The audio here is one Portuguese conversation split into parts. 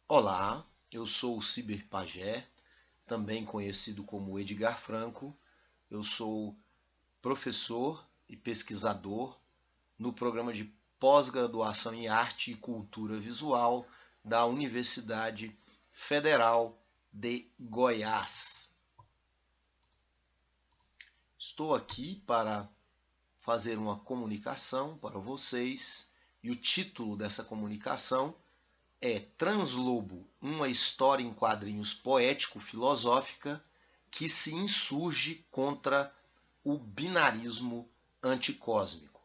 Olá, eu sou o Ciberpagé, também conhecido como Edgar Franco. Eu sou professor e pesquisador no programa de pós-graduação em Arte e Cultura Visual da Universidade Federal de Goiás. Estou aqui para fazer uma comunicação para vocês e o título dessa comunicação é Translobo, uma história em quadrinhos poético-filosófica que se insurge contra o binarismo anticósmico.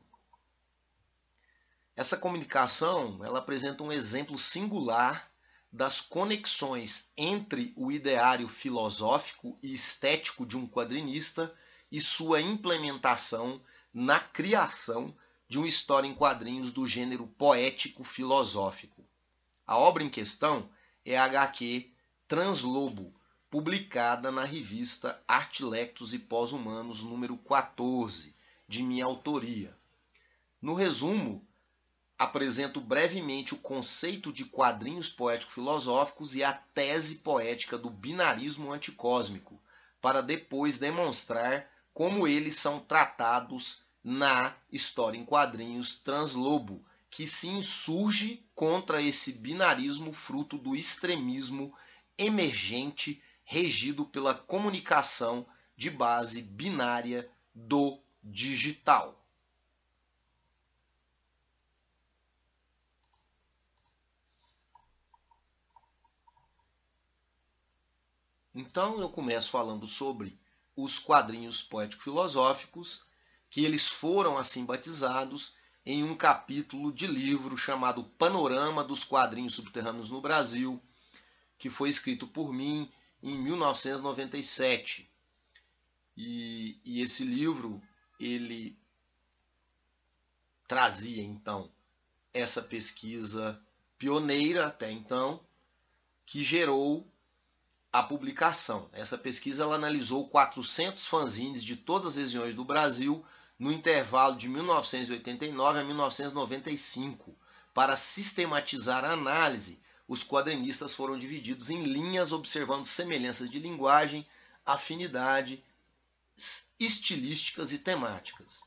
Essa comunicação ela apresenta um exemplo singular das conexões entre o ideário filosófico e estético de um quadrinista e sua implementação na criação de uma história em quadrinhos do gênero poético-filosófico. A obra em questão é a HQ Translobo, publicada na revista Arte Lectus e Pós-Humanos, número 14, de minha autoria. No resumo, apresento brevemente o conceito de quadrinhos poético-filosóficos e a tese poética do binarismo anticósmico, para depois demonstrar como eles são tratados na história em quadrinhos Translobo, que se insurge contra esse binarismo fruto do extremismo emergente regido pela comunicação de base binária do digital. Então eu começo falando sobre os quadrinhos poético-filosóficos, que eles foram assim batizados em um capítulo de livro chamado Panorama dos Quadrinhos Subterrâneos no Brasil, que foi escrito por mim em 1997. E esse livro, ele trazia então essa pesquisa pioneira até então, que gerou a publicação. Essa pesquisa ela analisou 400 fanzines de todas as regiões do Brasil no intervalo de 1989 a 1995. Para sistematizar a análise, os quadrinistas foram divididos em linhas observando semelhanças de linguagem, afinidade, estilísticas e temáticas.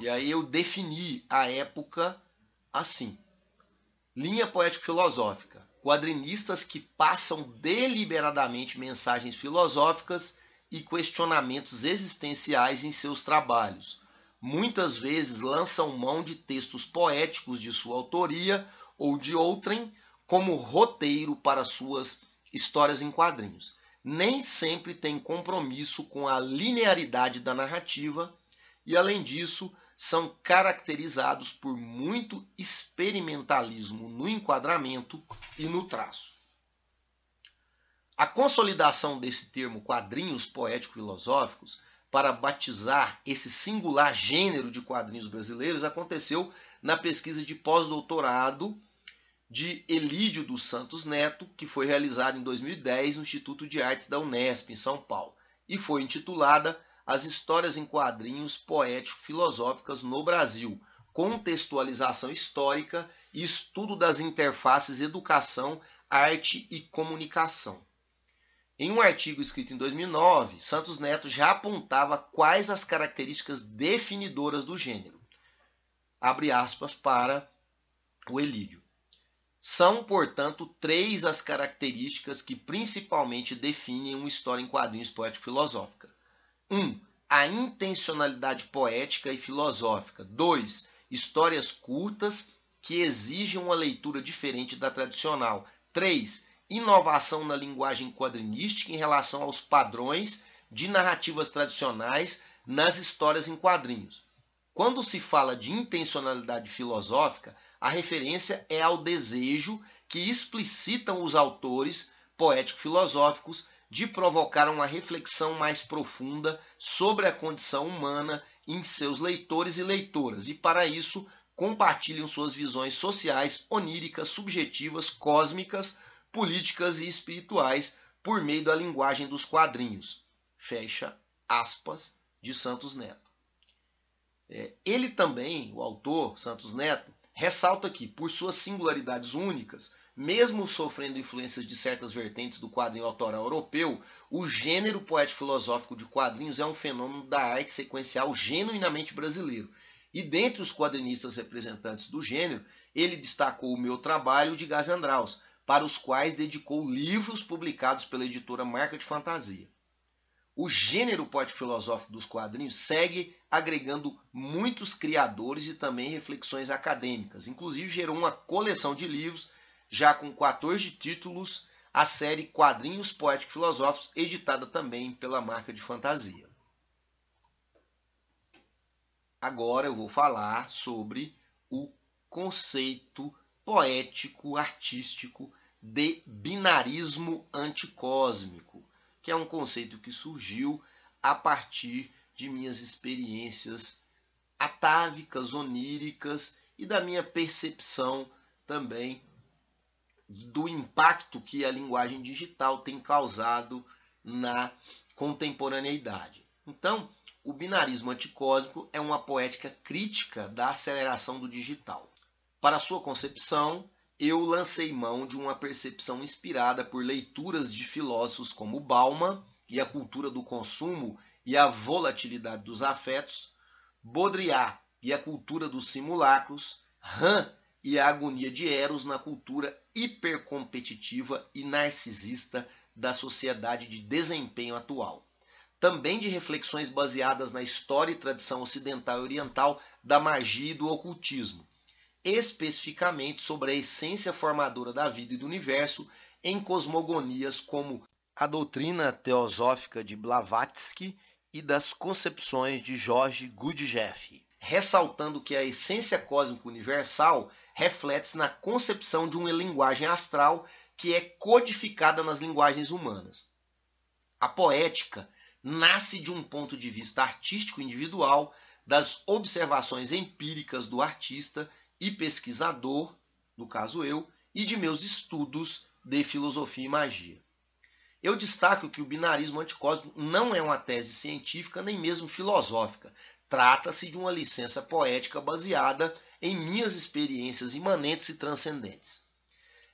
E aí eu defini a época assim. Linha poético-filosófica. Quadrinistas que passam deliberadamente mensagens filosóficas e questionamentos existenciais em seus trabalhos. Muitas vezes lançam mão de textos poéticos de sua autoria ou de outrem como roteiro para suas histórias em quadrinhos. Nem sempre têm compromisso com a linearidade da narrativa e, além disso, são caracterizados por muito experimentalismo no enquadramento e no traço. A consolidação desse termo quadrinhos poético-filosóficos para batizar esse singular gênero de quadrinhos brasileiros aconteceu na pesquisa de pós-doutorado de Elídio dos Santos Neto, que foi realizada em 2010 no Instituto de Artes da Unesp, em São Paulo, e foi intitulada As Histórias em Quadrinhos Poético-Filosóficas no Brasil, Contextualização Histórica e Estudo das Interfaces Educação, Arte e Comunicação. Em um artigo escrito em 2009, Santos Neto já apontava quais as características definidoras do gênero. Abre aspas para o Elídio. São, portanto, 3 as características que principalmente definem uma história em quadrinhos poético-filosófica. 1. A intencionalidade poética e filosófica. 2. Histórias curtas que exigem uma leitura diferente da tradicional. 3. Inovação na linguagem quadrinística em relação aos padrões de narrativas tradicionais nas histórias em quadrinhos. Quando se fala de intencionalidade filosófica, a referência é ao desejo que explicitam os autores poético-filosóficos de provocar uma reflexão mais profunda sobre a condição humana em seus leitores e leitoras, e para isso compartilham suas visões sociais, oníricas, subjetivas, cósmicas, políticas e espirituais por meio da linguagem dos quadrinhos. Fecha aspas, de Santos Neto. Ele também, o autor, Santos Neto, ressalta que, por suas singularidades únicas, mesmo sofrendo influências de certas vertentes do quadrinho autoral europeu, o gênero poético-filosófico de quadrinhos é um fenômeno da arte sequencial genuinamente brasileiro. E dentre os quadrinistas representantes do gênero, ele destacou o Meu Trabalho de Gás Andraus, para os quais dedicou livros publicados pela editora Marca de Fantasia. O gênero poético-filosófico dos quadrinhos segue agregando muitos criadores e também reflexões acadêmicas. Inclusive gerou uma coleção de livros, já com 14 títulos, a série Quadrinhos Poético-Filosóficos, editada também pela Marca de Fantasia. Agora eu vou falar sobre o conceito poético-artístico de binarismo anticósmico, que é um conceito que surgiu a partir de minhas experiências atávicas, oníricas e da minha percepção também do impacto que a linguagem digital tem causado na contemporaneidade. Então, o binarismo anticósmico é uma poética crítica da aceleração do digital. Para sua concepção, eu lancei mão de uma percepção inspirada por leituras de filósofos como Bauman e a cultura do consumo e a volatilidade dos afetos, Baudrillard e a cultura dos simulacros, Ram e a agonia de Eros na cultura hipercompetitiva e narcisista da sociedade de desempenho atual. Também de reflexões baseadas na história e tradição ocidental e oriental da magia e do ocultismo, especificamente sobre a essência formadora da vida e do universo em cosmogonias como a doutrina teosófica de Blavatsky e das concepções de George Gurdjieff, ressaltando que a essência cósmica universal reflete-se na concepção de uma linguagem astral que é codificada nas linguagens humanas. A poética nasce de um ponto de vista artístico individual, das observações empíricas do artista e pesquisador, no caso eu, e de meus estudos de filosofia e magia. Eu destaco que o binarismo anticósmico não é uma tese científica nem mesmo filosófica. Trata-se de uma licença poética baseada em minhas experiências imanentes e transcendentes.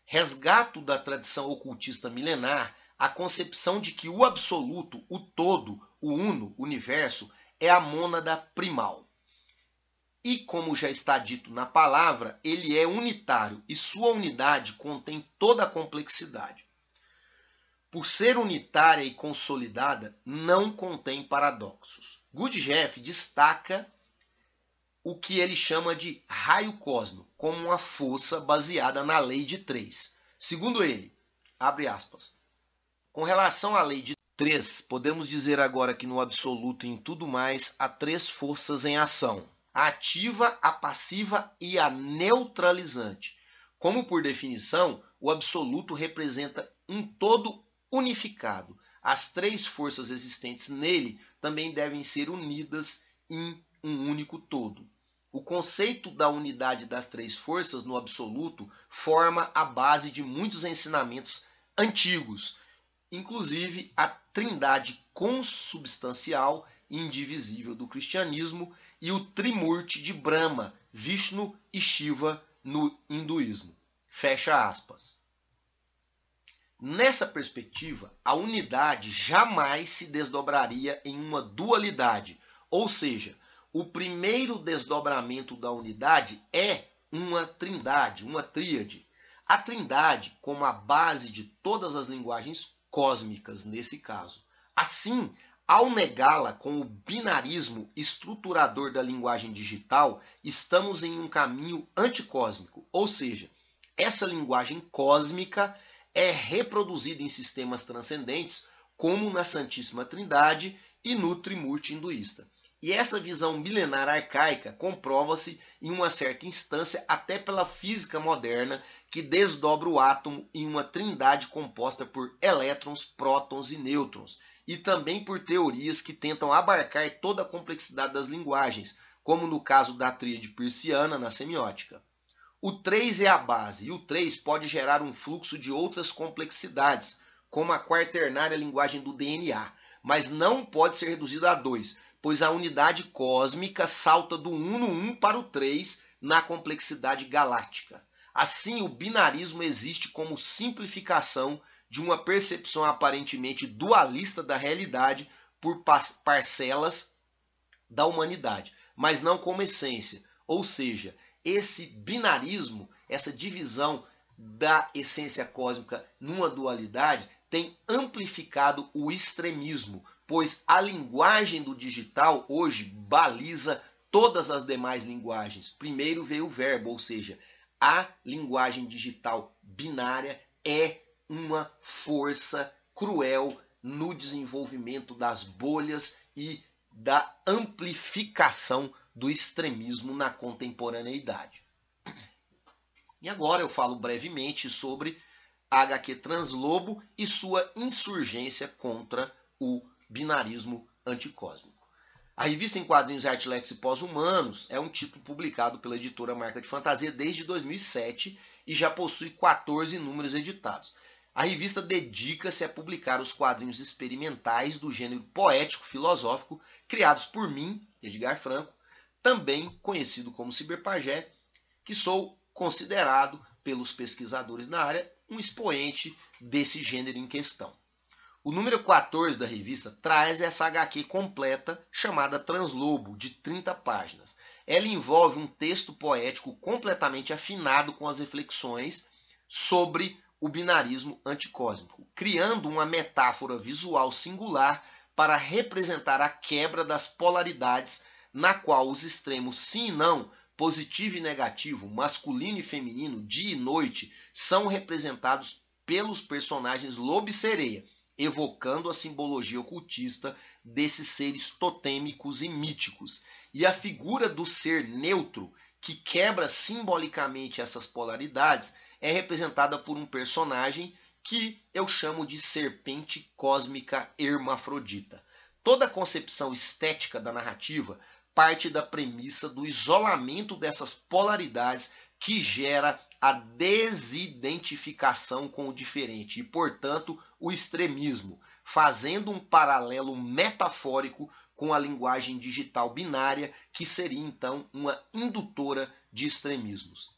Resgato da tradição ocultista milenar a concepção de que o absoluto, o todo, o uno, o universo, é a mônada primal. E, como já está dito na palavra, ele é unitário e sua unidade contém toda a complexidade. Por ser unitária e consolidada, não contém paradoxos. Gurdjieff destaca o que ele chama de raio cósmico, como uma força baseada na lei de 3. Segundo ele, abre aspas, com relação à lei de 3, podemos dizer agora que no absoluto e em tudo mais há 3 forças em ação: a ativa, a passiva e a neutralizante. Como por definição, o absoluto representa um todo unificado. As 3 forças existentes nele também devem ser unidas em um único todo. O conceito da unidade das 3 forças no absoluto forma a base de muitos ensinamentos antigos, inclusive a trindade consubstancial e indivisível do cristianismo e o Trimurti de Brahma, Vishnu e Shiva no hinduísmo. Fecha aspas. Nessa perspectiva, a unidade jamais se desdobraria em uma dualidade, ou seja, o primeiro desdobramento da unidade é uma trindade, uma tríade. A trindade como a base de todas as linguagens cósmicas nesse caso. Assim, ao negá-la com o binarismo estruturador da linguagem digital, estamos em um caminho anticósmico, ou seja, essa linguagem cósmica é reproduzida em sistemas transcendentes, como na Santíssima Trindade e no Trimurti hinduísta. E essa visão milenar arcaica comprova-se em uma certa instância até pela física moderna, que desdobra o átomo em uma trindade composta por elétrons, prótons e nêutrons, e também por teorias que tentam abarcar toda a complexidade das linguagens, como no caso da tríade peirciana na semiótica. O 3 é a base, e o 3 pode gerar um fluxo de outras complexidades, como a quaternária linguagem do DNA, mas não pode ser reduzido a 2, pois a unidade cósmica salta do 1 no 1 para o 3 na complexidade galáctica. Assim, o binarismo existe como simplificação de uma percepção aparentemente dualista da realidade por parcelas da humanidade, mas não como essência. Ou seja, esse binarismo, essa divisão da essência cósmica numa dualidade, tem amplificado o extremismo, pois a linguagem do digital hoje baliza todas as demais linguagens. Primeiro veio o verbo, ou seja, a linguagem digital binária é uma força cruel no desenvolvimento das bolhas e da amplificação do extremismo na contemporaneidade. E agora eu falo brevemente sobre a HQ Translobo e sua insurgência contra o binarismo anticósmico. A revista em quadrinhos Artlex e Pós-Humanos é um título publicado pela editora Marca de Fantasia desde 2007 e já possui 14 números editados. A revista dedica-se a publicar os quadrinhos experimentais do gênero poético-filosófico criados por mim, Edgar Franco, também conhecido como Cyberpagé, que sou considerado pelos pesquisadores na área um expoente desse gênero em questão. O número 14 da revista traz essa HQ completa chamada Translobo, de 30 páginas. Ela envolve um texto poético completamente afinado com as reflexões sobre o binarismo anticósmico, criando uma metáfora visual singular para representar a quebra das polaridades na qual os extremos sim e não, positivo e negativo, masculino e feminino, dia e noite, são representados pelos personagens Lobo e Sereia, evocando a simbologia ocultista desses seres totêmicos e míticos. E a figura do ser neutro, que quebra simbolicamente essas polaridades, é representada por um personagem que eu chamo de serpente cósmica hermafrodita. Toda a concepção estética da narrativa parte da premissa do isolamento dessas polaridades que gera a desidentificação com o diferente e, portanto, o extremismo, fazendo um paralelo metafórico com a linguagem digital binária, que seria então uma indutora de extremismos.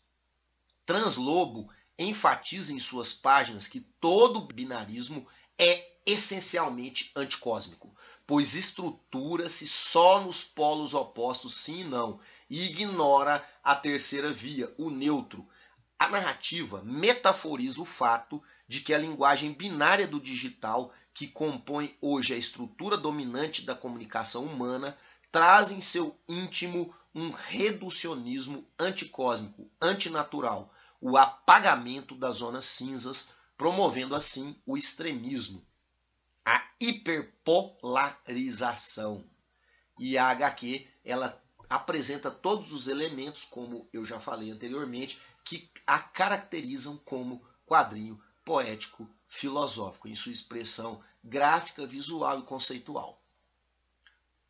Translobo enfatiza em suas páginas que todo binarismo é essencialmente anticósmico, pois estrutura-se só nos polos opostos sim e não, e ignora a terceira via, o neutro. A narrativa metaforiza o fato de que a linguagem binária do digital, que compõe hoje a estrutura dominante da comunicação humana, traz em seu íntimo um reducionismo anticósmico, antinatural, o apagamento das zonas cinzas, promovendo assim o extremismo, a hiperpolarização. E a HQ, ela apresenta todos os elementos, como eu já falei anteriormente, que a caracterizam como quadrinho poético filosófico, em sua expressão gráfica, visual e conceitual.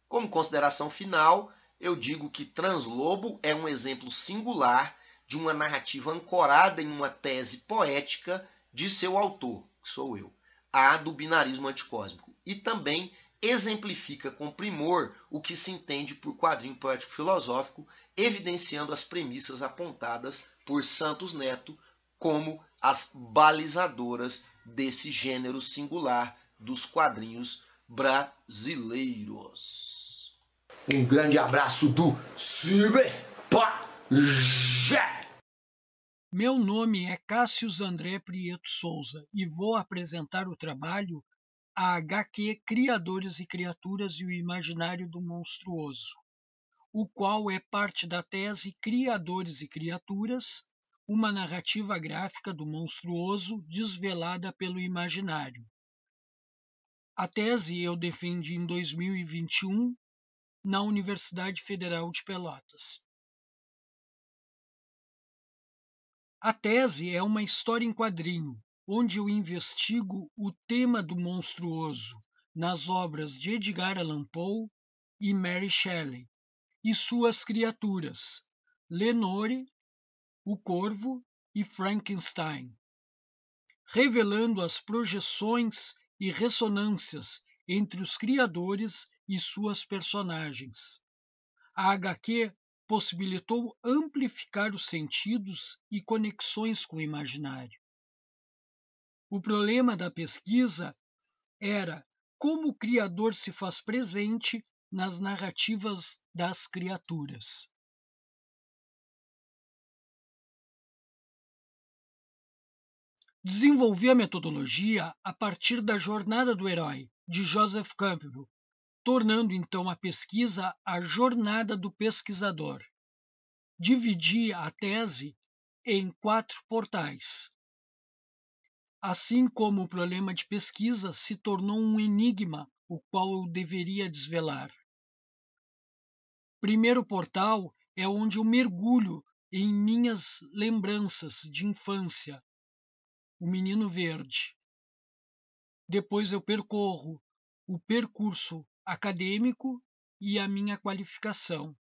Como consideração final, eu digo que Translobo é um exemplo singular de uma narrativa ancorada em uma tese poética de seu autor, que sou eu, a do binarismo anticósmico, e também exemplifica com primor o que se entende por quadrinho poético filosófico, evidenciando as premissas apontadas por Santos Neto como as balizadoras desse gênero singular dos quadrinhos brasileiros. Um grande abraço do Cyberpagé! Meu nome é Cássius André Prieto Souza e vou apresentar o trabalho A HQ Criadores e Criaturas e o Imaginário do Monstruoso, o qual é parte da tese Criadores e Criaturas, uma narrativa gráfica do monstruoso desvelada pelo imaginário. A tese eu defendi em 2021 na Universidade Federal de Pelotas. A tese é uma história em quadrinho, onde eu investigo o tema do monstruoso nas obras de Edgar Allan Poe e Mary Shelley e suas criaturas, Lenore, o Corvo e Frankenstein, revelando as projeções e ressonâncias entre os criadores e suas personagens. A HQ possibilitou amplificar os sentidos e conexões com o imaginário. O problema da pesquisa era como o criador se faz presente nas narrativas das criaturas. Desenvolvi a metodologia a partir da Jornada do Herói, de Joseph Campbell, tornando então a pesquisa a jornada do pesquisador. Dividi a tese em 4 portais. Assim como o problema de pesquisa se tornou um enigma, o qual eu deveria desvelar. Primeiro portal é onde eu mergulho em minhas lembranças de infância, o Menino Verde. Depois eu percorro o percurso acadêmico e a minha qualificação.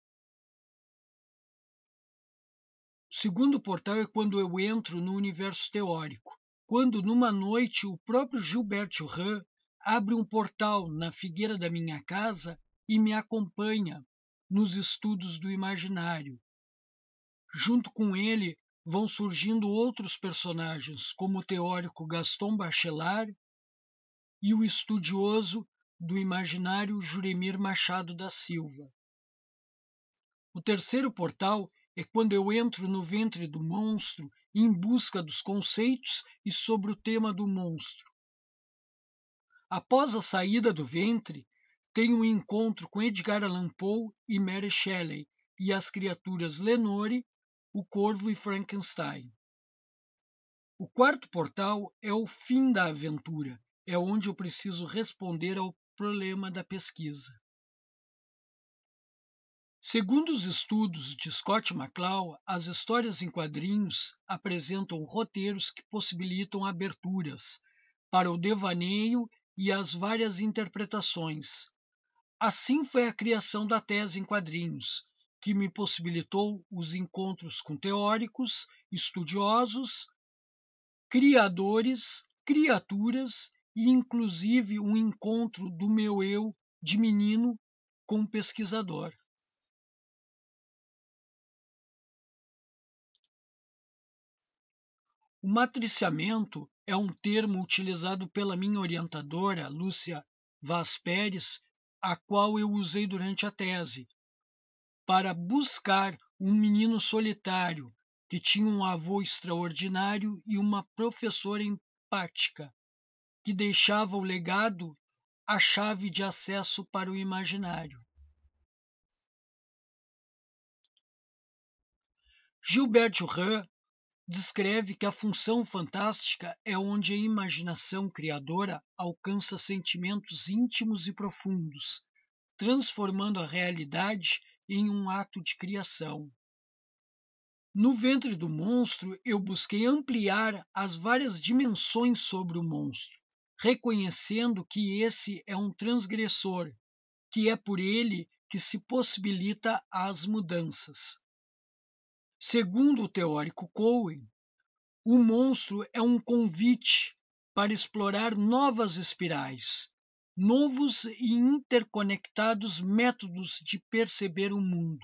O segundo portal é quando eu entro no universo teórico, quando numa noite o próprio Gilbert Durand abre um portal na figueira da minha casa e me acompanha nos estudos do imaginário. Junto com ele vão surgindo outros personagens, como o teórico Gaston Bachelard e o estudioso do imaginário Juremir Machado da Silva. O terceiro portal é quando eu entro no ventre do monstro em busca dos conceitos e sobre o tema do monstro. Após a saída do ventre, tenho um encontro com Edgar Allan Poe e Mary Shelley e as criaturas Lenore, o Corvo e Frankenstein. O quarto portal é o fim da aventura, é onde eu preciso responder ao problema da pesquisa. Segundo os estudos de Scott McCloud, as histórias em quadrinhos apresentam roteiros que possibilitam aberturas para o devaneio e as várias interpretações. Assim foi a criação da tese em quadrinhos, que me possibilitou os encontros com teóricos, estudiosos, criadores, criaturas e inclusive um encontro do meu eu de menino com um pesquisador. O matriciamento é um termo utilizado pela minha orientadora, Lúcia Vaz Pérez, a qual eu usei durante a tese, para buscar um menino solitário que tinha um avô extraordinário e uma professora empática, que deixava o legado a chave de acesso para o imaginário. Gilbert Durand descreve que a função fantástica é onde a imaginação criadora alcança sentimentos íntimos e profundos, transformando a realidade em um ato de criação. No ventre do monstro, eu busquei ampliar as várias dimensões sobre o monstro, reconhecendo que esse é um transgressor, que é por ele que se possibilita as mudanças. Segundo o teórico Cohen, o monstro é um convite para explorar novas espirais, novos e interconectados métodos de perceber o mundo.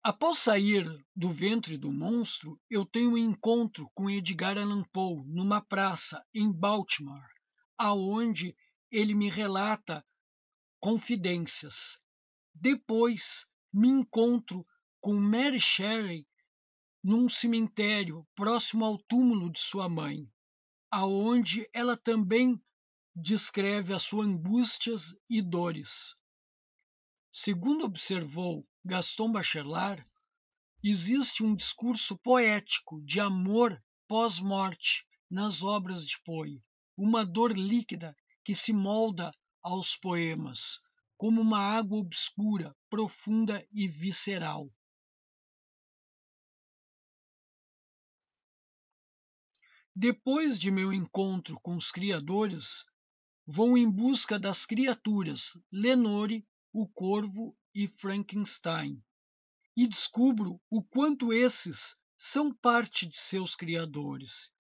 Após sair do ventre do monstro, eu tenho um encontro com Edgar Allan Poe numa praça em Baltimore, aonde ele me relata confidências. Depois me encontro com Mary Shelley num cemitério próximo ao túmulo de sua mãe, aonde ela também descreve as suas angústias e dores. Segundo observou Gaston Bachelard, existe um discurso poético de amor pós-morte nas obras de Poe, uma dor líquida que se molda aos poemas, como uma água obscura, profunda e visceral. Depois de meu encontro com os criadores, vou em busca das criaturas Lenore, o Corvo e Frankenstein, e descubro o quanto esses são parte de seus criadores.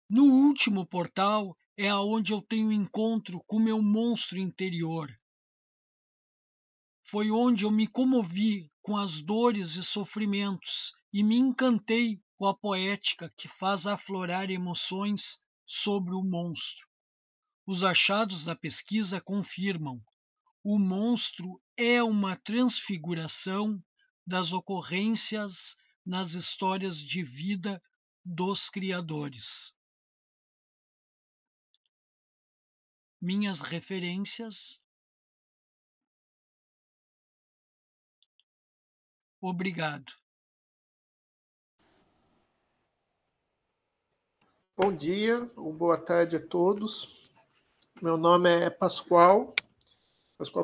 No último portal é aonde eu tenho encontro com meu monstro interior. Foi onde eu me comovi com as dores e sofrimentos e me encantei com a poética que faz aflorar emoções sobre o monstro. Os achados da pesquisa confirmam: o monstro é uma transfiguração das ocorrências nas histórias de vida dos criadores. Minhas referências. Obrigado. Bom dia ou boa tarde a todos. Meu nome é Pascoal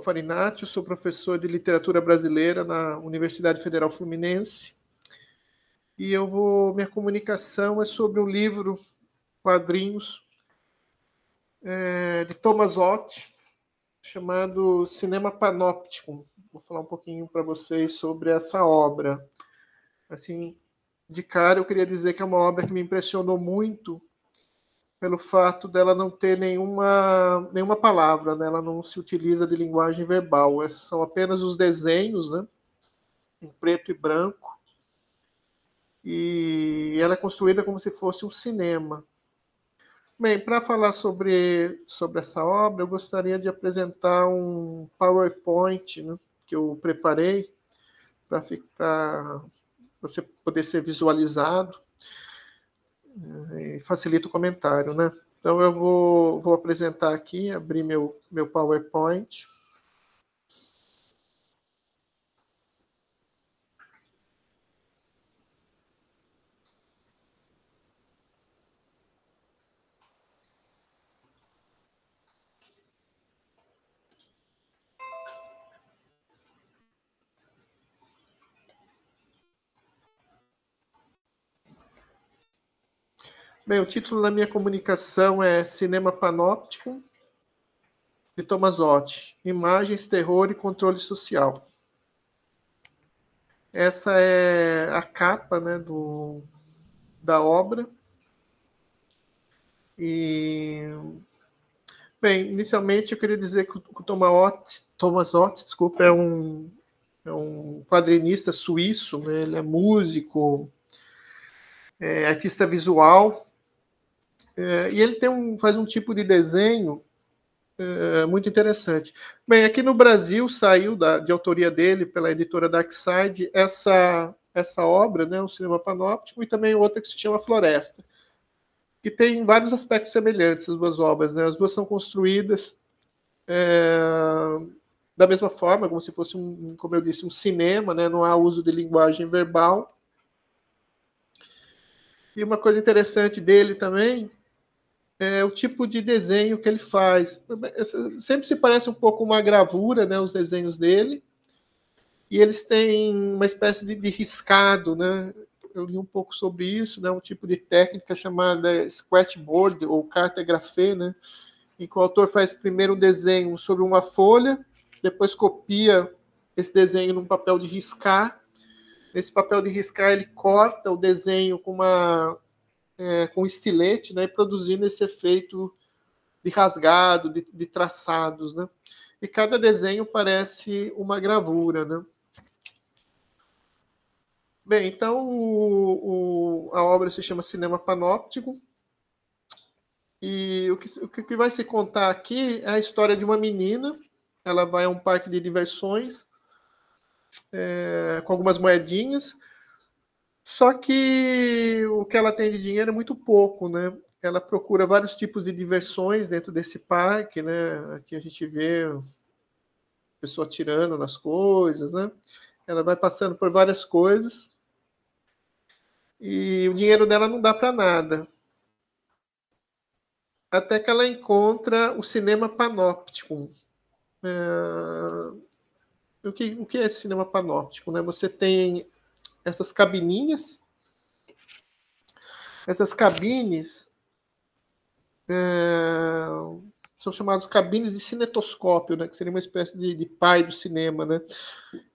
Farinati, eu sou professor de literatura brasileira na Universidade Federal Fluminense. E minha comunicação é sobre um livro, quadrinhos, de Thomas Ott, chamado Cinema Panopticon. Vou falar um pouquinho para vocês sobre essa obra. Assim, de cara, eu queria dizer que é uma obra que me impressionou muito pelo fato dela não ter nenhuma palavra, né? Ela não se utiliza de linguagem verbal. Esses são apenas os desenhos, né? Em preto e branco. E ela é construída como se fosse um cinema. Bem, para falar sobre essa obra, eu gostaria de apresentar um PowerPoint, né, que eu preparei para você poder ser visualizado e facilita o comentário, né? Então eu vou apresentar aqui, abrir meu PowerPoint. Bem, o título da minha comunicação é Cinema Panóptico, de Thomas Ott, Imagens, Terror e Controle Social. Essa é a capa, né, da obra. E, bem, inicialmente eu queria dizer que o Thomas Ott, desculpa, é um quadrinista suíço, né? Ele é músico, artista visual, e ele faz um tipo de desenho muito interessante. Bem, aqui no Brasil saiu de autoria dele, pela editora Darkside, essa obra, né, o Cinema Panóptico, e também outra que se chama Floresta, que tem vários aspectos semelhantes, as duas obras. Né? As duas são construídas da mesma forma, como se fosse, como eu disse, um cinema, né? Não há uso de linguagem verbal. E uma coisa interessante dele também é o tipo de desenho que ele faz. Sempre se parece um pouco uma gravura, né, os desenhos dele, e eles têm uma espécie de riscado, né? Eu li um pouco sobre isso, né, um tipo de técnica chamada scratchboard ou carta grafê, né, em que o autor faz primeiro um desenho sobre uma folha, depois copia esse desenho num papel de riscar. Nesse papel de riscar ele corta o desenho com um estilete, né, produzindo esse efeito de rasgado, de traçados, né? E cada desenho parece uma gravura, né? Bem, então a obra se chama Cinema Panóptico, e o que vai se contar aqui é a história de uma menina. Ela vai a um parque de diversões com algumas moedinhas, só que o que ela tem de dinheiro é muito pouco, né? Ela procura vários tipos de diversões dentro desse parque, né? Aqui a gente vê a pessoa atirando nas coisas, né? Ela vai passando por várias coisas e o dinheiro dela não dá para nada. até que ela encontra o cinema panóptico. O que é esse cinema panóptico? Né? Você tem essas cabininhas. Essas cabines são chamadas cabines de cinetoscópio, né? Que seria uma espécie de pai do cinema. Né?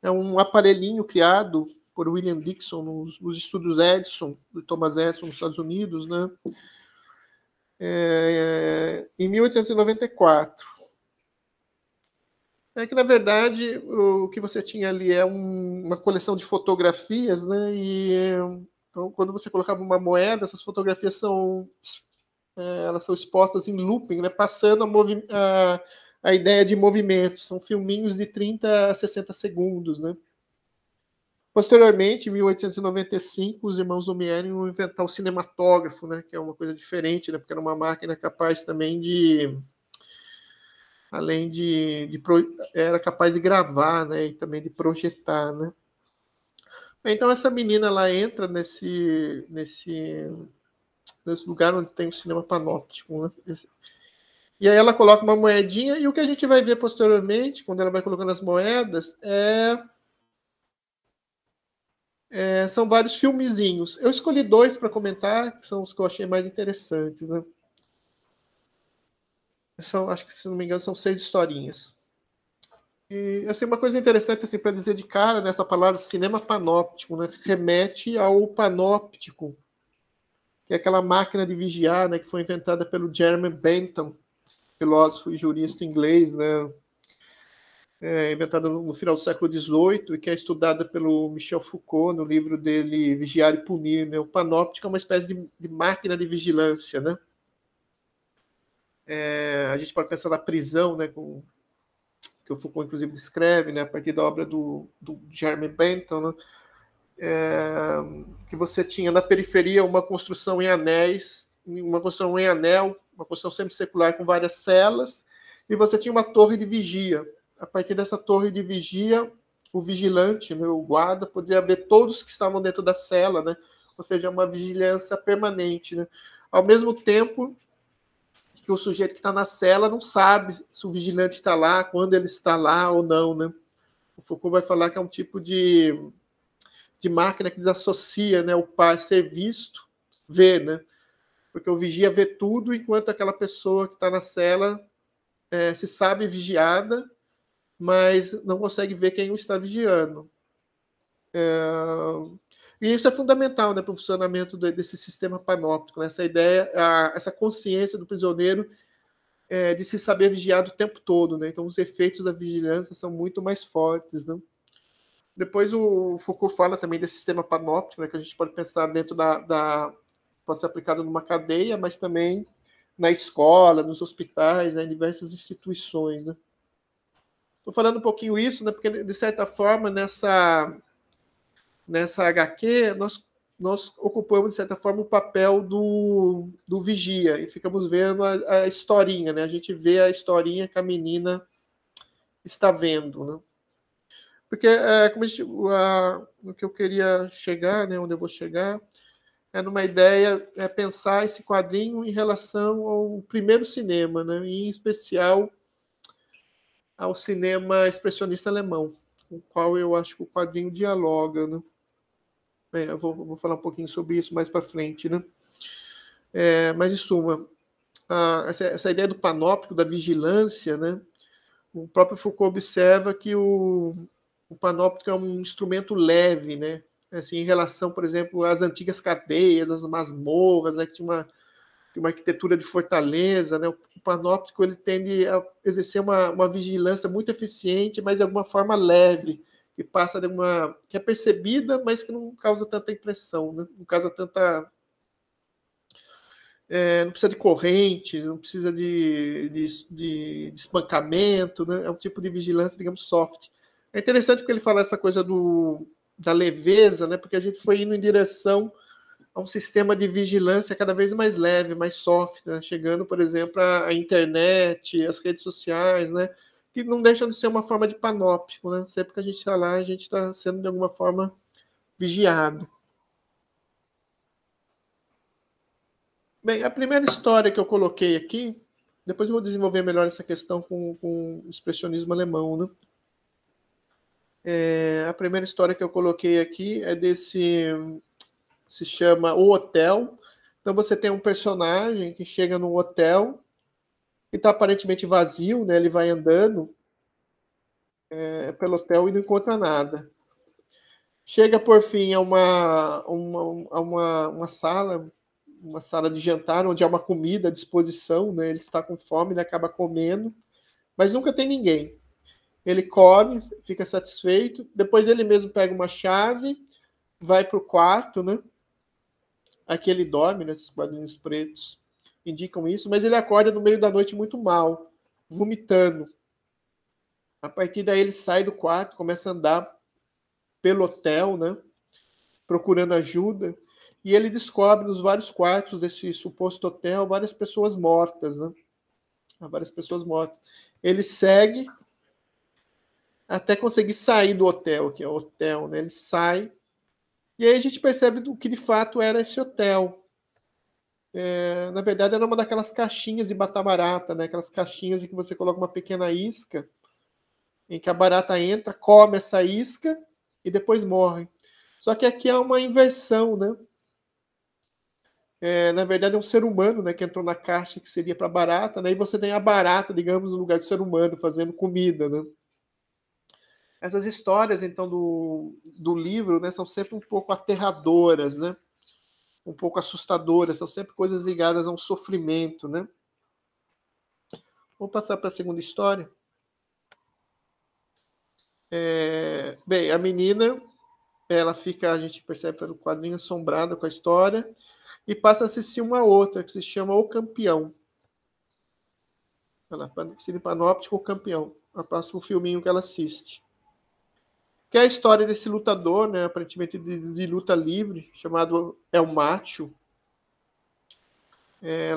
É um aparelhinho criado por William Dixon nos estúdios Edison, do Thomas Edison, nos Estados Unidos, né? Em 1894. É que, na verdade, o que você tinha ali é uma coleção de fotografias, né? E então, quando você colocava uma moeda, essas fotografias elas são expostas em looping, né? Passando a ideia de movimento. São filminhos de 30 a 60 segundos, né? Posteriormente, em 1895, os irmãos Lumière iam inventar o cinematógrafo, né? Que é uma coisa diferente, né? Porque era uma máquina capaz também além era capaz de gravar, né, e também de projetar, né. Então essa menina ela entra nesse lugar onde tem o cinema panóptico, né. E aí ela coloca uma moedinha e o que a gente vai ver posteriormente, quando ela vai colocando as moedas, são vários filmezinhos. Eu escolhi 2 para comentar, que são os que eu achei mais interessantes, né. Acho que, se não me engano, são 6 historinhas. E assim, uma coisa interessante assim, para dizer de cara nessa palavra cinema panóptico, né, remete ao panóptico, que é aquela máquina de vigiar, né, que foi inventada pelo Jeremy Bentham, filósofo e jurista inglês, né, inventada no final do século XVIII e que é estudada pelo Michel Foucault no livro dele Vigiar e Punir. Né? O panóptico é uma espécie de máquina de vigilância, né? A gente pode pensar na prisão, né, que o Foucault, inclusive, descreve, né, a partir da obra do Jeremy Bentham, né, que você tinha na periferia uma construção em anéis, uma construção em anel, uma construção semicircular com várias celas, e você tinha uma torre de vigia. A partir dessa torre de vigia, o vigilante, né, o guarda, poderia ver todos que estavam dentro da cela, né, ou seja, uma vigilância permanente. Né. Ao mesmo tempo que o sujeito que está na cela não sabe se o vigilante está lá, quando ele está lá ou não, né? O Foucault vai falar que é um tipo de máquina que desassocia, né, o ser visto, ver, né? Porque o vigia vê tudo, enquanto aquela pessoa que está na cela se sabe vigiada, mas não consegue ver quem o está vigiando. E isso é fundamental, né, para o funcionamento desse sistema panóptico, né? Essa ideia, essa consciência do prisioneiro de se saber vigiado o tempo todo. Né? Então, os efeitos da vigilância são muito mais fortes. Né? Depois, o Foucault fala também desse sistema panóptico, né, que a gente pode pensar dentro pode ser aplicado numa cadeia, mas também na escola, nos hospitais, né, em diversas instituições. Né? Estou falando um pouquinho isso, né, porque, de certa forma, nessa HQ, nós ocupamos, de certa forma, o papel do vigia e ficamos vendo a historinha, né? A gente vê a historinha que a menina está vendo, né? Porque, como o que eu queria chegar, né, onde eu vou chegar, é numa ideia, pensar esse quadrinho em relação ao primeiro cinema, né? E, em especial, ao cinema expressionista alemão, com o qual eu acho que o quadrinho dialoga, né? Eu vou falar um pouquinho sobre isso mais para frente, né? Mas, em suma, essa ideia do panóptico, da vigilância, né? O próprio Foucault observa que o panóptico é um instrumento leve, né? Assim, em relação, por exemplo, às antigas cadeias, às masmorras, né? Que tinha uma arquitetura de fortaleza, né? O panóptico ele tende a exercer uma vigilância muito eficiente, mas de alguma forma leve, que é percebida, mas que não causa tanta impressão, né? Não causa tanta... não precisa de corrente, não precisa de espancamento, né? É um tipo de vigilância, digamos, soft. É interessante porque ele fala essa coisa da leveza, né? Porque a gente foi indo em direção a um sistema de vigilância cada vez mais leve, mais soft, né? Chegando, por exemplo, a internet, as redes sociais, né? Que não deixam de ser uma forma de panóptico, né? Sempre que a gente está lá, a gente está sendo, de alguma forma, vigiado. Bem, a primeira história que eu coloquei aqui, depois eu vou desenvolver melhor essa questão com o expressionismo alemão, né? A primeira história que eu coloquei aqui é se chama O Hotel. Então você tem um personagem que chega num hotel que está aparentemente vazio, né? Ele vai andando pelo hotel e não encontra nada. Chega por fim a uma sala de jantar onde há uma comida à disposição, né? Ele está com fome, ele acaba comendo, mas nunca tem ninguém. Ele come, fica satisfeito, depois ele mesmo pega uma chave, vai para o quarto, né? Aqui ele dorme, nesses quadrinhos pretos indicam isso, mas ele acorda no meio da noite muito mal, vomitando. A partir daí ele sai do quarto, começa a andar pelo hotel, né? Procurando ajuda, e ele descobre nos vários quartos desse suposto hotel várias pessoas mortas, né? Várias pessoas mortas. Ele segue até conseguir sair do hotel, que é o hotel, né? Ele sai, e aí a gente percebe do que de fato era esse hotel. Na verdade, era uma daquelas caixinhas de bata-barata, né? Aquelas caixinhas em que você coloca uma pequena isca, em que a barata entra, come essa isca e depois morre. Só que aqui é uma inversão, né? Na verdade, é um ser humano, né, que entrou na caixa que seria para barata, né? E você tem a barata, digamos, no lugar do ser humano, fazendo comida, né? Essas histórias, então, do livro, né, são sempre um pouco aterradoras, né? Um pouco assustadoras, são sempre coisas ligadas a um sofrimento, né? Vamos passar para a segunda história. Bem, a menina, ela fica, a gente percebe pelo quadrinho, assombrada com a história, e passa a assistir uma outra, que se chama O Campeão. Ela Cine Panóptico, O Campeão. É o próximo filminho que ela assiste. Que é a história desse lutador, né, aparentemente de luta livre, chamado El Macho.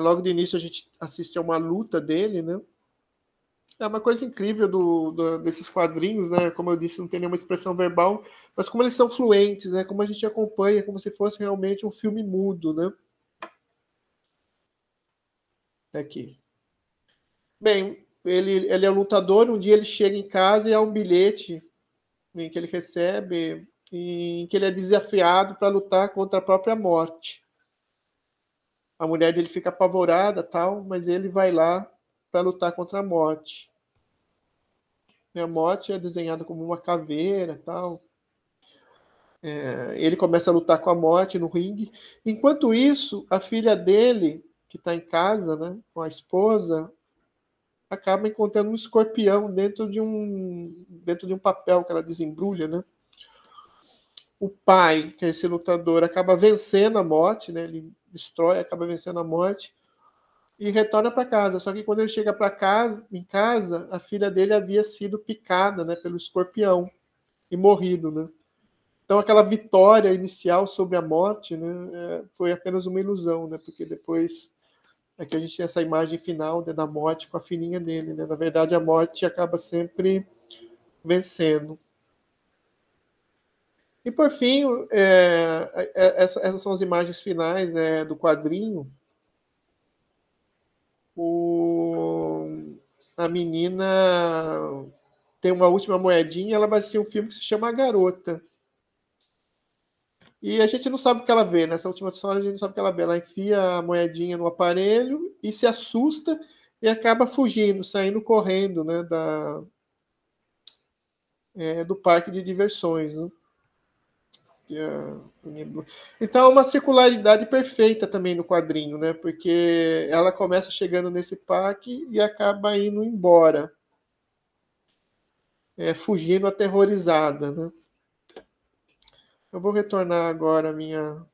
Logo de início a gente assiste a uma luta dele, né? É uma coisa incrível desses quadrinhos, né? Como eu disse, não tem nenhuma expressão verbal, mas como eles são fluentes, né? Como a gente acompanha, como se fosse realmente um filme mudo, né? Aqui. Bem, ele é um lutador, um dia ele chega em casa e há um bilhete em que ele recebe, em que ele é desafiado para lutar contra a própria morte. A mulher dele fica apavorada, tal, mas ele vai lá para lutar contra a morte. A morte é desenhada como uma caveira, tal. Ele começa a lutar com a morte no ringue. Enquanto isso, a filha dele, que está em casa, né, com a esposa, acaba encontrando um escorpião dentro de um papel que ela desembrulha, né? O pai, que é esse lutador, acaba vencendo a morte, né? Ele destrói, acaba vencendo a morte e retorna para casa. Só que quando ele chega em casa, a filha dele havia sido picada, né, pelo escorpião e morrido, né? Então aquela vitória inicial sobre a morte, né, foi apenas uma ilusão, né? Porque depois que a gente tem essa imagem final, né, da morte com a filhinha dele, né? Na verdade, a morte acaba sempre vencendo. E por fim, essas são as imagens finais, né, do quadrinho. A menina tem uma última moedinha, ela vai assistir um filme que se chama A Garota. E a gente não sabe o que ela vê. Nessa última história, a gente não sabe o que ela vê. Ela enfia a moedinha no aparelho e se assusta e acaba fugindo, saindo correndo, né, do parque de diversões. Né? Então, é uma circularidade perfeita também no quadrinho, né? Porque ela começa chegando nesse parque e acaba indo embora, fugindo aterrorizada, né? Eu vou retornar agora a minha...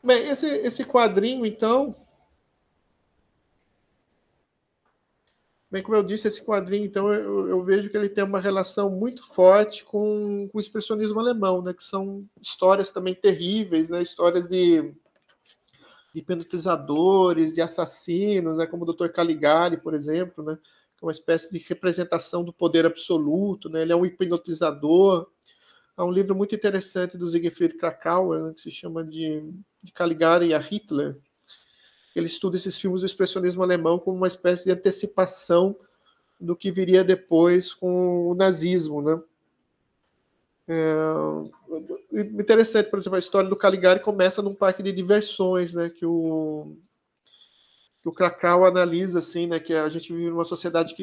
Bem, esse quadrinho, então... Bem, como eu disse, esse quadrinho, então, eu vejo que ele tem uma relação muito forte com o expressionismo alemão, né? Que são histórias também terríveis, né? Histórias de hipnotizadores, de assassinos, né? Como o Dr. Caligari, por exemplo, né? que é uma espécie de representação do poder absoluto, né? Ele é um hipnotizador. Há um livro muito interessante do Siegfried Kracauer, né, que se chama de Caligari a Hitler. Ele estuda esses filmes do expressionismo alemão como uma espécie de antecipação do que viria depois com o nazismo, né? Interessante, por exemplo, a história do Caligari começa num parque de diversões, né? Que o Kracau analisa assim, né? Que a gente vive numa sociedade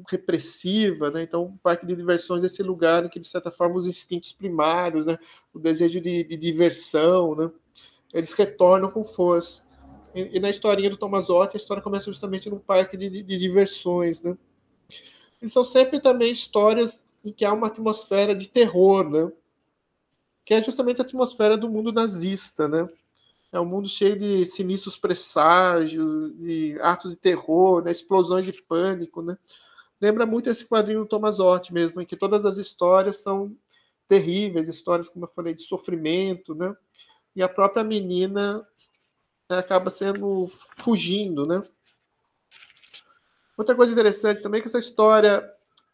repressiva, né? Então, o parque de diversões é esse lugar em que, de certa forma, os instintos primários, né? O desejo de diversão, né? Eles retornam com força. E na historinha do Tomasotti, a história começa justamente num parque de diversões, né? E são sempre também histórias em que há uma atmosfera de terror, né? Que é justamente a atmosfera do mundo nazista, né? É um mundo cheio de sinistros presságios, de atos de terror, né? Explosões de pânico, né? Lembra muito esse quadrinho do Tomasotti mesmo, em que todas as histórias são terríveis, histórias, como eu falei, de sofrimento, né? E a própria menina acaba fugindo, né? Outra coisa interessante também é que essa história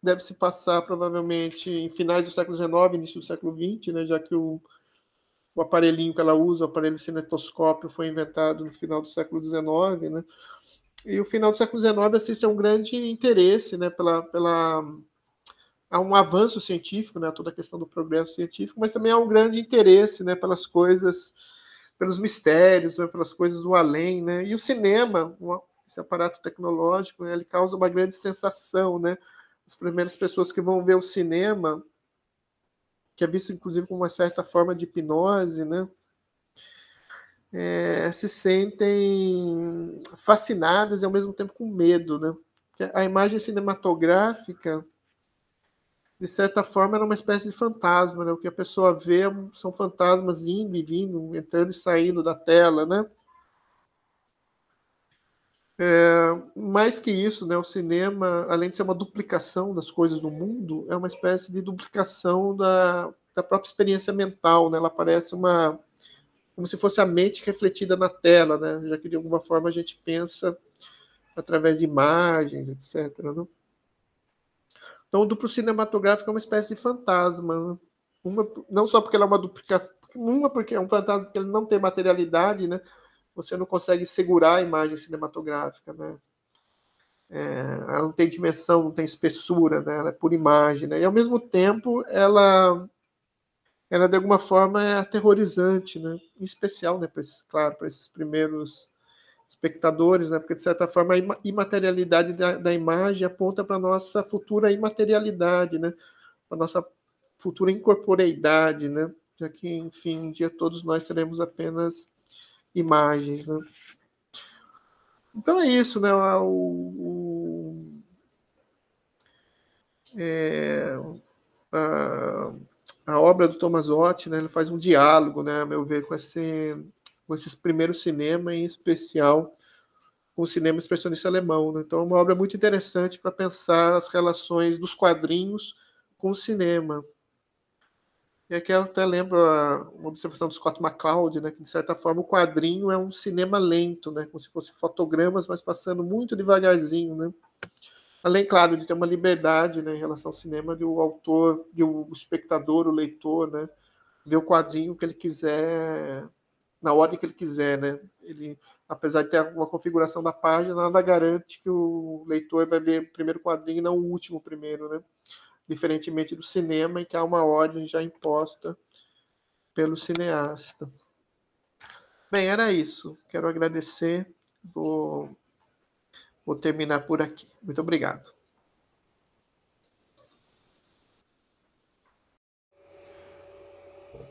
deve se passar provavelmente em finais do século XIX, início do século XX, né? Já que o aparelhinho que ela usa, o aparelho cinetoscópio, foi inventado no final do século XIX, né? E o final do século XIX assiste a um grande interesse, né? Há um avanço científico, né? Toda a questão do progresso científico, mas também há um grande interesse, né? Pelas coisas, pelos mistérios, né? Pelas coisas do além, né? E o cinema, esse aparato tecnológico, né? Ele causa uma grande sensação, né? As primeiras pessoas que vão ver o cinema, que é visto inclusive com uma certa forma de hipnose, né? Se sentem fascinadas e ao mesmo tempo com medo, né? A imagem cinematográfica, de certa forma, era uma espécie de fantasma, né? O que a pessoa vê são fantasmas indo e vindo, entrando e saindo da tela, né? Mais que isso, né? O cinema, além de ser uma duplicação das coisas do mundo, é uma espécie de duplicação da própria experiência mental, né? Ela parece como se fosse a mente refletida na tela, né? Já que de alguma forma a gente pensa através de imagens, etc. Né? Então, o duplo cinematográfico é uma espécie de fantasma. Né? Não só porque ela é uma duplicação, porque é um fantasma porque ele não tem materialidade, né? Você não consegue segurar a imagem cinematográfica, né? Ela não tem dimensão, não tem espessura, né? Ela é por imagem, né? E ao mesmo tempo ela de alguma forma é aterrorizante, né? Em especial, né? Para esses primeiros espectadores, né? Porque de certa forma a imaterialidade da imagem aponta para a nossa futura imaterialidade, né? Para a nossa futura incorporeidade, né? Já que, enfim, um dia todos nós teremos apenas imagens, né? Então é isso, né? A obra do Tomasotti, né? Ele faz um diálogo, né? A meu ver, com esses primeiros cinema, em especial com o cinema expressionista alemão, né? Então é uma obra muito interessante para pensar as relações dos quadrinhos com o cinema. E aqui eu até lembro uma observação do Scott McCloud, né, que de certa forma o quadrinho é um cinema lento, né, como se fosse fotogramas, mas passando muito devagarzinho, né. Além, claro, de ter uma liberdade, né, em relação ao cinema, de o autor, de o espectador, o leitor, né, ver o quadrinho que ele quiser, na ordem que ele quiser, né. Ele, apesar de ter uma configuração da página, nada garante que o leitor vai ver o primeiro quadrinho e não o último primeiro, né. Diferentemente do cinema, em que há uma ordem já imposta pelo cineasta. Bem, era isso. Quero agradecer. Vou terminar por aqui. Muito obrigado.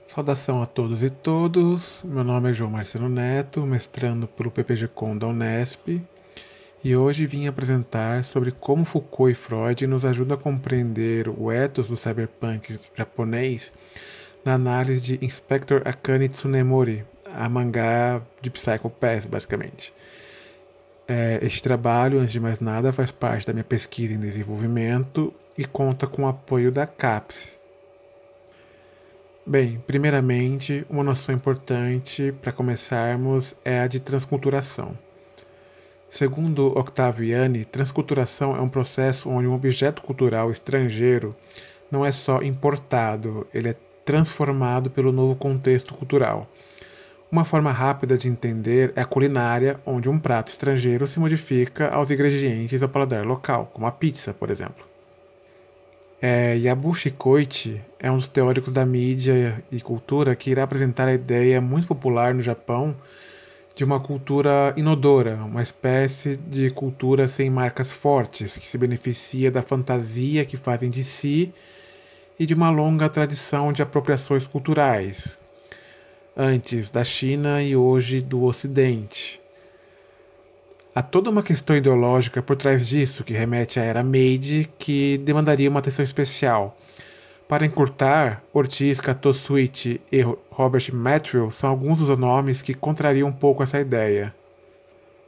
Saudação a todos e todos. Meu nome é João Marcelo Neto, mestrando pelo PPG-Com da Unesp. E hoje vim apresentar sobre como Foucault e Freud nos ajudam a compreender o ethos do cyberpunk japonês na análise de Inspector Akane Tsunemori, a mangá de Psycho Pass, basicamente. Este trabalho, antes de mais nada, faz parte da minha pesquisa em desenvolvimento e conta com o apoio da CAPES. Bem, primeiramente, uma noção importante para começarmos é a de transculturação. Segundo Octavio Yanni, transculturação é um processo onde um objeto cultural estrangeiro não é só importado, ele é transformado pelo novo contexto cultural. Uma forma rápida de entender é a culinária, onde um prato estrangeiro se modifica aos ingredientes ao paladar local, como a pizza, por exemplo. Yabushi Koichi é um dos teóricos da mídia e cultura que irá apresentar a ideia muito popular no Japão de uma cultura inodora, uma espécie de cultura sem marcas fortes, que se beneficia da fantasia que fazem de si e de uma longa tradição de apropriações culturais, antes da China e hoje do Ocidente. Há toda uma questão ideológica por trás disso, que remete à era Meiji, que demandaria uma atenção especial. Para encurtar, Ortiz, Kato-Suichi e Robert Mathieu são alguns dos nomes que contrariam um pouco essa ideia.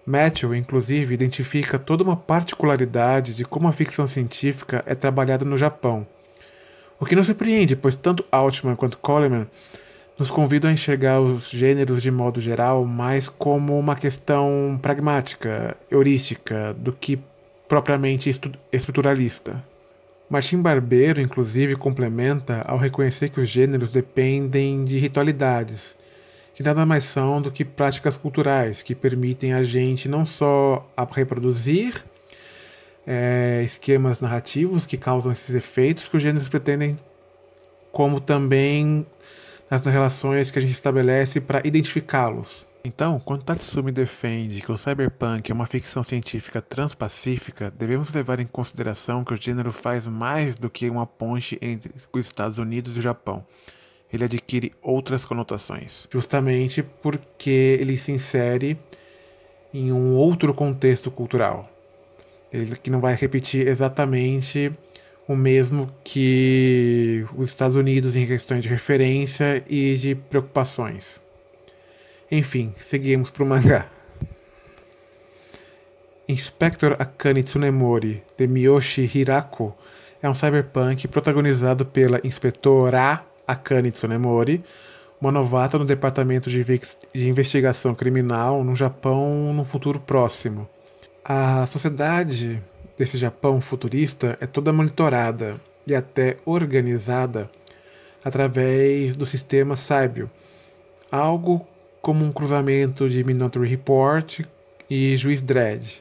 Mathieu, inclusive, identifica toda uma particularidade de como a ficção científica é trabalhada no Japão. O que não surpreende, pois tanto Altman quanto Coleman nos convidam a enxergar os gêneros de modo geral mais como uma questão pragmática, heurística, do que propriamente estruturalista. Martim Barbeiro, inclusive, complementa ao reconhecer que os gêneros dependem de ritualidades, que nada mais são do que práticas culturais que permitem a gente não só reproduzir esquemas narrativos que causam esses efeitos que os gêneros pretendem, como também nas relações que a gente estabelece para identificá-los. Então, quando Tatsumi defende que o cyberpunk é uma ficção científica transpacífica, devemos levar em consideração que o gênero faz mais do que uma ponte entre os Estados Unidos e o Japão. Ele adquire outras conotações, justamente porque ele se insere em um outro contexto cultural. Ele que não vai repetir exatamente o mesmo que os Estados Unidos em questões de referência e de preocupações. Enfim, seguimos para o mangá. Inspector Akane Tsunemori, de Miyoshi Hirako, é um cyberpunk protagonizado pela inspetora Akane Tsunemori, uma novata no departamento de investigação criminal no Japão no futuro próximo. A sociedade desse Japão futurista é toda monitorada e até organizada através do sistema Saibyo, algo como um cruzamento de Minority Report e Juiz Dredd,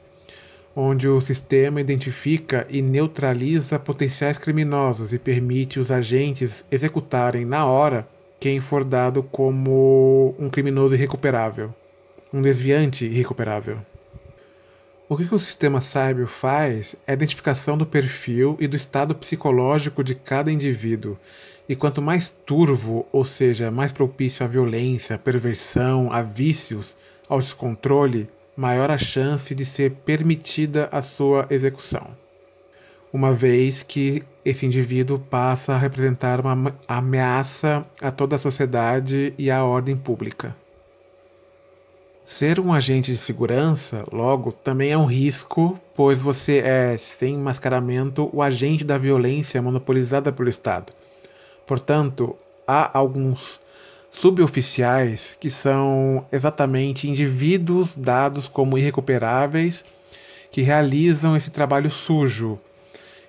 onde o sistema identifica e neutraliza potenciais criminosos e permite os agentes executarem na hora quem for dado como um criminoso irrecuperável, um desviante irrecuperável. O que o sistema Saibyo faz é a identificação do perfil e do estado psicológico de cada indivíduo, e quanto mais turvo, ou seja, mais propício à violência, à perversão, a vícios, ao descontrole, maior a chance de ser permitida a sua execução, uma vez que esse indivíduo passa a representar uma ameaça a toda a sociedade e à ordem pública. Ser um agente de segurança, logo, também é um risco, pois você é, sem mascaramento, o agente da violência monopolizada pelo Estado. Portanto, há alguns suboficiais que são exatamente indivíduos dados como irrecuperáveis que realizam esse trabalho sujo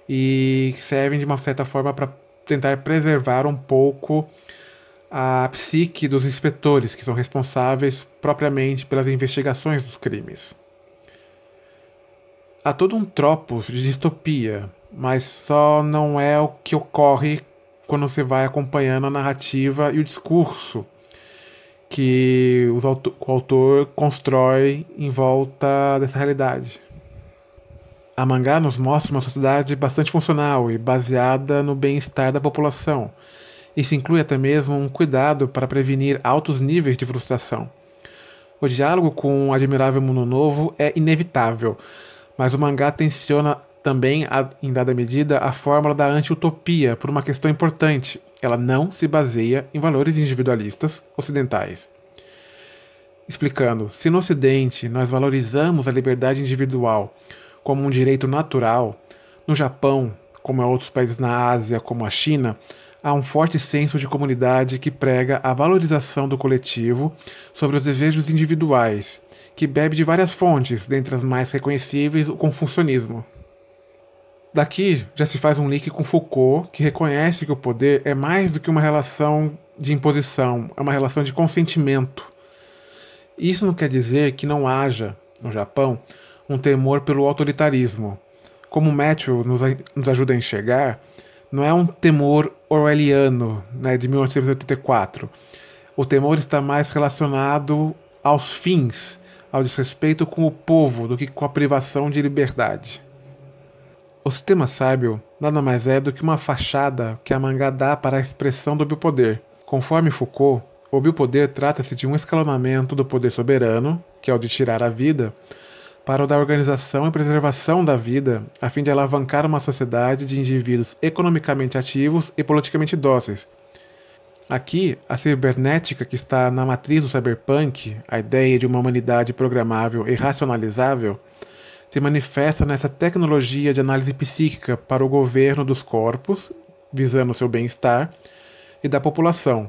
e servem de uma certa forma para tentar preservar um pouco a psique dos inspetores, que são responsáveis propriamente pelas investigações dos crimes. Há todo um tropos de distopia, mas só não é o que ocorre quando você vai acompanhando a narrativa e o discurso que o autor constrói em volta dessa realidade. A mangá nos mostra uma sociedade bastante funcional e baseada no bem-estar da população. Isso inclui até mesmo um cuidado para prevenir altos níveis de frustração. O diálogo com o admirável mundo novo é inevitável, mas o mangá tenciona também, em dada medida, a fórmula da anti-utopia por uma questão importante. Ela não se baseia em valores individualistas ocidentais. Explicando, se no Ocidente nós valorizamos a liberdade individual como um direito natural, no Japão, como em outros países na Ásia, como a China, há um forte senso de comunidade que prega a valorização do coletivo sobre os desejos individuais, que bebe de várias fontes, dentre as mais reconhecíveis o confucionismo. Daqui já se faz um link com Foucault, que reconhece que o poder é mais do que uma relação de imposição, é uma relação de consentimento. Isso não quer dizer que não haja, no Japão, um temor pelo autoritarismo. Como Matthew nos ajuda a enxergar, não é um temor orwelliano, de 1884. O temor está mais relacionado aos fins, ao desrespeito com o povo, do que com a privação de liberdade. O sistema sábio nada mais é do que uma fachada que a mangá dá para a expressão do biopoder. Conforme Foucault, o biopoder trata-se de um escalonamento do poder soberano, que é o de tirar a vida, para o da organização e preservação da vida, a fim de alavancar uma sociedade de indivíduos economicamente ativos e politicamente dóceis. Aqui, a cibernética que está na matriz do cyberpunk, a ideia de uma humanidade programável e racionalizável, se manifesta nessa tecnologia de análise psíquica para o governo dos corpos, visando seu bem-estar, e da população.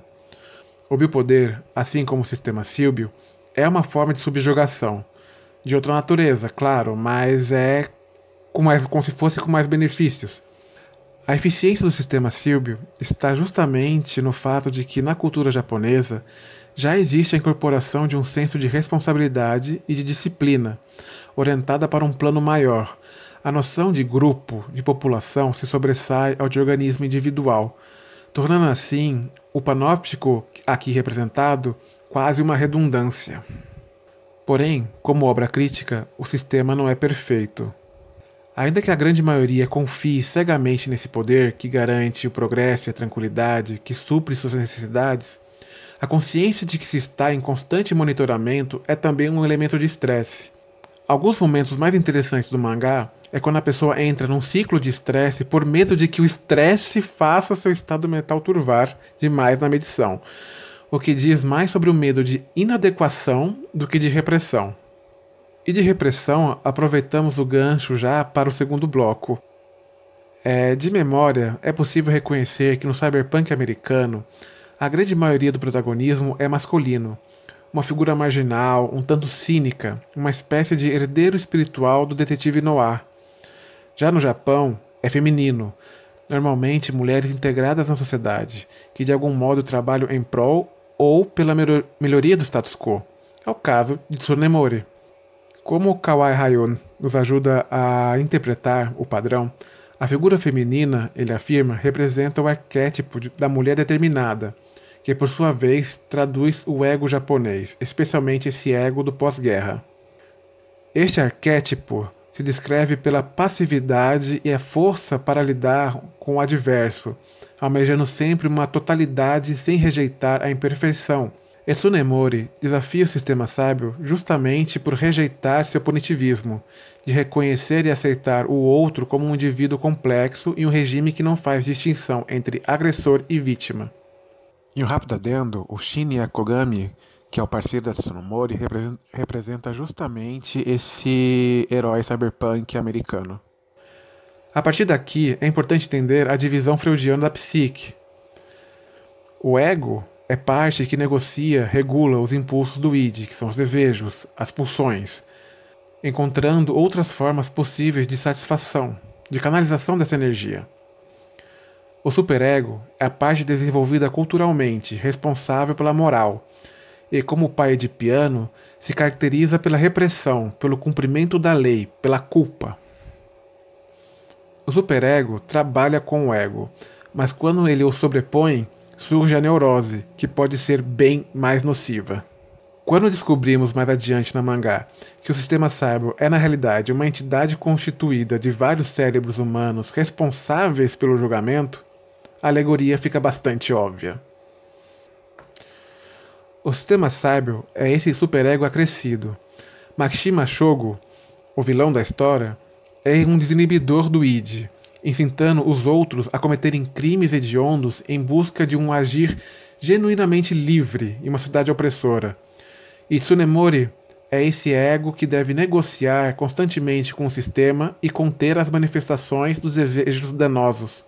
O biopoder, assim como o sistema sílbio, é uma forma de subjugação, de outra natureza, claro, mas é como se fosse com mais benefícios. A eficiência do sistema sílbio está justamente no fato de que, na cultura japonesa, já existe a incorporação de um senso de responsabilidade e de disciplina, orientada para um plano maior. A noção de grupo, de população, se sobressai ao de organismo individual, tornando assim o panóptico aqui representado quase uma redundância. Porém, como obra crítica, o sistema não é perfeito. Ainda que a grande maioria confie cegamente nesse poder que garante o progresso e a tranquilidade, que supre suas necessidades, a consciência de que se está em constante monitoramento é também um elemento de estresse. Alguns momentos mais interessantes do mangá é quando a pessoa entra num ciclo de estresse por medo de que o estresse faça seu estado mental turvar demais na medição, o que diz mais sobre o medo de inadequação do que de repressão. E de repressão, aproveitamos o gancho já para o segundo bloco. De memória, é possível reconhecer que no cyberpunk americano, a grande maioria do protagonismo é masculino, uma figura marginal, um tanto cínica, uma espécie de herdeiro espiritual do detetive noir. Já no Japão, é feminino, normalmente mulheres integradas na sociedade, que de algum modo trabalham em prol ou pela melhoria do status quo. É o caso de Tsunemori. Como Kawai Hayon nos ajuda a interpretar o padrão, a figura feminina, ele afirma, representa o arquétipo da mulher determinada, que por sua vez traduz o ego japonês, especialmente esse ego do pós-guerra. Este arquétipo se descreve pela passividade e a força para lidar com o adverso, almejando sempre uma totalidade sem rejeitar a imperfeição. E Tsunemori desafia o sistema sábio justamente por rejeitar seu punitivismo, de reconhecer e aceitar o outro como um indivíduo complexo e um regime que não faz distinção entre agressor e vítima. Em um rápido adendo, o Shinya Kogami, que é o parceiro da Tsunemori, representa justamente esse herói cyberpunk americano. A partir daqui, é importante entender a divisão freudiana da psique. O ego é parte que negocia, regula os impulsos do id, que são os desejos, as pulsões, encontrando outras formas possíveis de satisfação, de canalização dessa energia. O superego é a parte desenvolvida culturalmente, responsável pela moral, e como pai de piano, se caracteriza pela repressão, pelo cumprimento da lei, pela culpa. O superego trabalha com o ego, mas quando ele o sobrepõe, surge a neurose, que pode ser bem mais nociva. Quando descobrimos mais adiante na mangá que o sistema sábio é na realidade uma entidade constituída de vários cérebros humanos responsáveis pelo julgamento, a alegoria fica bastante óbvia. O sistema sábio é esse superego acrescido. Makishima Shogo, o vilão da história, é um desinibidor do id, incitando os outros a cometerem crimes hediondos em busca de um agir genuinamente livre em uma sociedade opressora. E Tsunemori é esse ego que deve negociar constantemente com o sistema e conter as manifestações dos desejos danosos,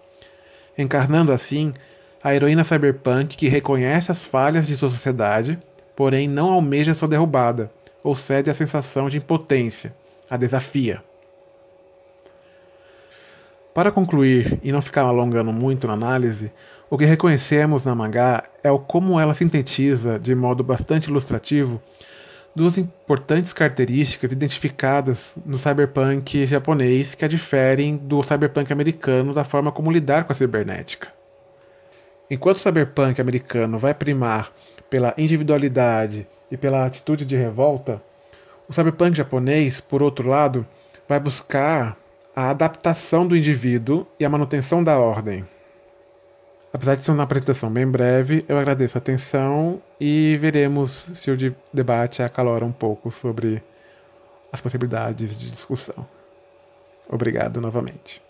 encarnando assim A heroína cyberpunk que reconhece as falhas de sua sociedade, porém não almeja sua derrubada, ou cede à sensação de impotência, a desafia. Para concluir e não ficar alongando muito na análise, o que reconhecemos na mangá é o como ela sintetiza, de modo bastante ilustrativo, duas importantes características identificadas no cyberpunk japonês que a diferem do cyberpunk americano da forma como lidar com a cibernética. Enquanto o cyberpunk americano vai primar pela individualidade e pela atitude de revolta, o cyberpunk japonês, por outro lado, vai buscar a adaptação do indivíduo e a manutenção da ordem. Apesar de ser uma apresentação bem breve, eu agradeço a atenção e veremos se o debate acalora um pouco sobre as possibilidades de discussão. Obrigado novamente.